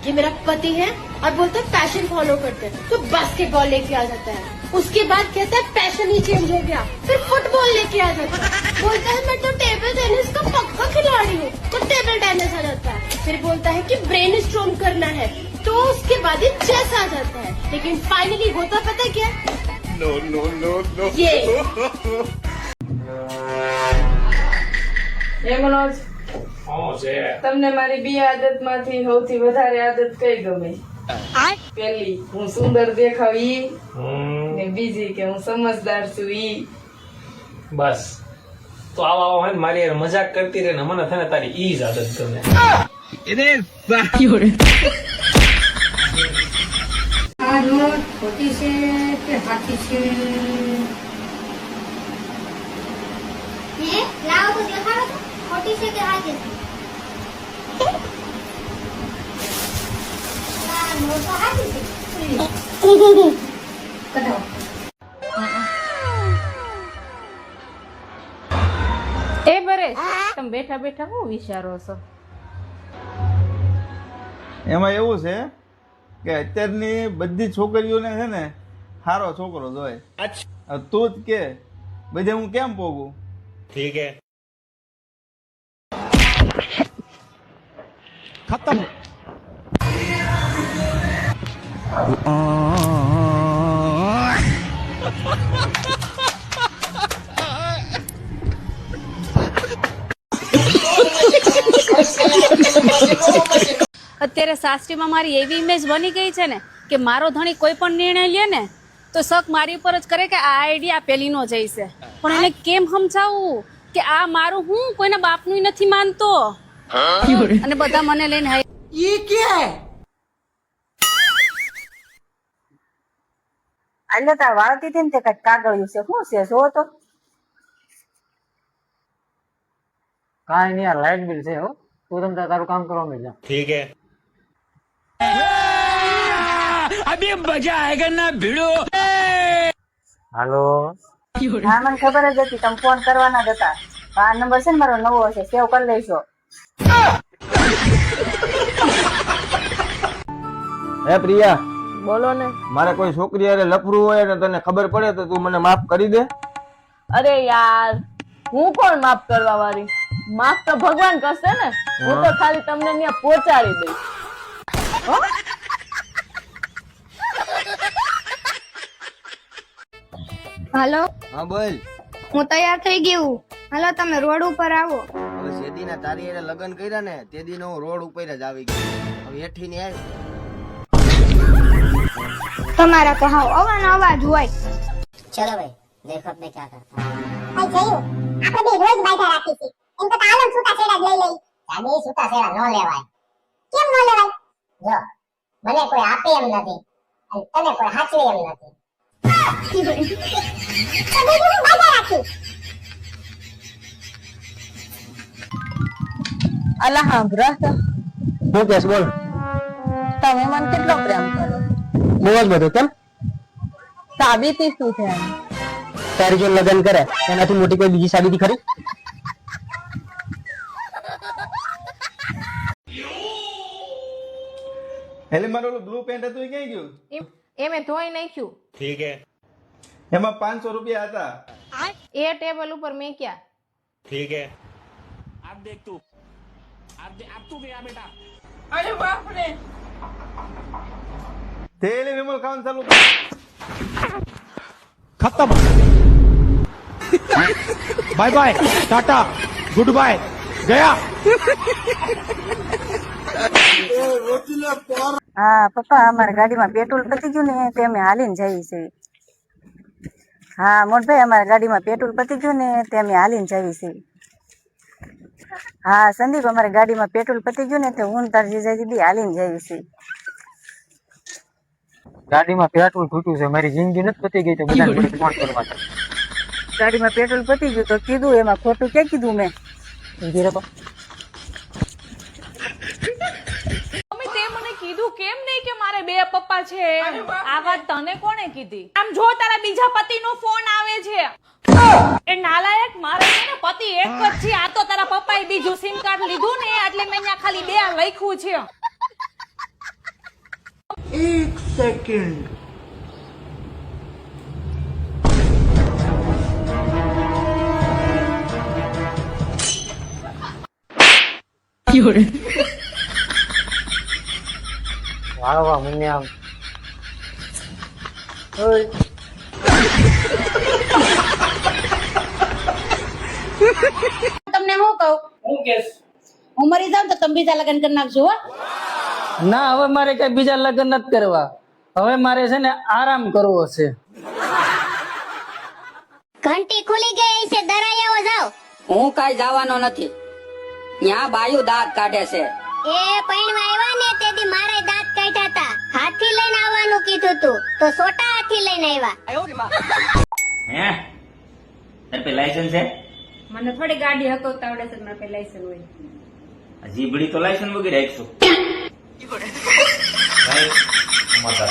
ये मेरा पति है और बोलता है पैशन फॉलो करते हैं, तो बास्केटबॉल लेके आ जाता है। उसके बाद कहता है पैशन ही चेंज हो गया, फिर फुटबॉल लेके आ जाता है। बोलता है मैं तो टेबल टेनिस का पक्का खिलाड़ी हूँ, तो टेबल टेनिस आ जाता है। फिर बोलता है कि ब्रेन स्ट्रॉन्ग करना है, तो उसके बाद ही चेस आ जाता है। लेकिन फाइनली होता पता है क्या? नो नो नो नो ये મનોજ તમને મારી બે આદતમાંથી સૌથી વધારે આદત કઈ ગમે? પેલી હું સુંદર દેખાવ ઈ ને બીજી કે હું સમજદાર છું ઈ. બસ તો આવા હોય ને મારી યાર મજાક કરતી રહે ને મને થઈને તારી ઈ જ આદત ગમે. આ નોટ ખોટી છે કે સાચી છે? લાવો તો દેખાડો તો ખોટી છે કે સાચી છે? આ નોટ તો સાચી છે. કઢાવો. એ પરેશ, તમે બેઠા બેઠા શું વિચારો છો? એમાં એવું છે કે અત્યારની બધી છોકરીઓને છે ને સારો છોકરો જોઈએ. તું જ કે બધે હું કેમ પોગું? ठीक है ખતમ. અત્યારે સાસરીમાં મારી એવી ઇમેજ બની ગઈ છે ને કે મારો ધણી કોઈ પણ નિર્ણય લે ને તો શક મારી ઉપર જ કરે કે આ આઈડિયા પેલીનો જ છે. પણ એને કેમ સમજાવું કે આ મારું હું કોઈના બાપનું નથી માનતો અને બધા મને લઈને એટલે તાર વાળતી હતી ને તે કઈક કાગળિયું છે, શું છે જો તો? કાંઈ નહીં યાર, લાઈટ બિલ છે હો. તું તમ તારું કામ કરવા માંડ જા. ठीक है હાલો. હા મને ખબર જ હતી તમે ફોન કરવાના જ હતા. આ નંબર છે ને મારો નવો હશે, સેવ કરી લઈશો. હે પ્રિયા, બોલો ને. મારે કોઈ છોકરી હારે લફરું હોય ને તને ખબર પડે તો તું મને માફ કરી દે. અરે યાર, હું કોણ માફ કરવા વાળી? માફ તો ભગવાન કરશે ને. હું તો ખાલી તમને ત્યાં પહોંચાડી દઈશ. હાલો, હા બોલ. હું તૈયાર થઈ ગયું. હાલો તમે રોડ ઉપર આવો. હવે શેદીના તારી હારે લગ્ન કર્યા ને તે દીનો હું રોડ ઉપર જ આવી ગયો. હવે હેઠી ની આવી. તમારા તો હાવ અવાજ અવાજ હોય. चलो भाई देखो अब मैं क्या करता हूँ. આ જયું આપણે બે રોજ બાયધા રાખી છે. એમ તો આલમ છૂટા છેડા જ લઈ લઈ. चाबी सूता सेरा न लेवाय. કેમ ન લેવાય? जो મને કોઈ આપે એમ નથી અને તને કોઈ હાચવે એમ નથી. તો બીજું બાયધા રાખી. અલા સાંભળો તો, શું કેસ બોલ. તમે મને કેટલો પ્રેમ કરો? બહુ જ બધું. કેમ? સાબિતી શું છે એની? તારી જો લગ્ન કરે એનાથી મોટી કોઈ બીજી સાબિતી ખરી? એટલે મારું ઓલું બ્લુ પેન્ટ હતું એ ક્યાં ગયું? એ મેં ધોઈ નાખ્યું. ठीक है એમાં 500 રૂપિયા હતા. એ ટેબલ ઉપર મેક્યા. ठीक है અરે બાપ રે. તેલ વિમલ ખાવાનું ચાલુ કર. खत्म bye bye tata goodbye गया. હા પપ્પા, અમારી ગાડીમાં પેટ્રોલ પતી ગયું ને તે અમે હાલીને જઈએ છીએ. હા મોટભાઈ, અમારી ગાડીમાં પેટ્રોલ પતી ગયું ને તે અમે હાલીને જઈએ છીએ. હા સંદીપ, અમારી ગાડીમાં પેટ્રોલ પતી ગયું ને તે હું તાર જીજાજી બી હાલીને જઈએ છીએ. ગાડીમાં પેટ્રોલ ખૂટ્યું છે, મારી જિંદગી નથી પતી ગઈ તો બધાને ફોન કરવા. ગાડીમાં પેટ્રોલ પતી ગયું તો કીધું, એમાં ખોટું ક્યાં કીધું મેં? તે મને કીધું કેમ નહીં કે મારે બે પપ્પા છે? આ વાત તને કોણે કીધી? આમ જો તારા બીજા પતિનો ફોન આવે છે. એ નાલાયક, મારે છે ને પતિ એક જ છે. આ તો તારા પપ્પાએ બીજું સિમ કાર્ડ લીધું ને એટલે મેં અહીંયા ખાલી બે લખ્યું છે. સેકન્ડ. વાળવા મને આમ ઓય તમને હું કહું, હું કેસ હું મરી જાઉં તો તમે બીજા લગ્ન કરી નાખજો હો. ના હવે મારે કઈ બીજા લગ્ન નથી કરવા. હવે મારે છે ને આરામ કરવો છે. ઘંટી ખુલી ગઈ છે, દરાઈ આવો જાઓ. હું કાઈ જવાનો નથી. ત્યાં બાયુ દાંત કાઢે છે. એ પૈણવા આવ્યા ને તેથી મારે દાંત કાઢ્યા હતા. હાથી લઈને આવવાનું કીધું તું તો સોટા હાથી લઈને આવ્યા. હે તાર પે લાયસન્સ છે? મને થોડી ગાડી હકવતા આવડે છે, મારે લાયસન્સ હોય. જીબડી તો લાયસન્સ વગેરે રાખશું. ભાઈ માતા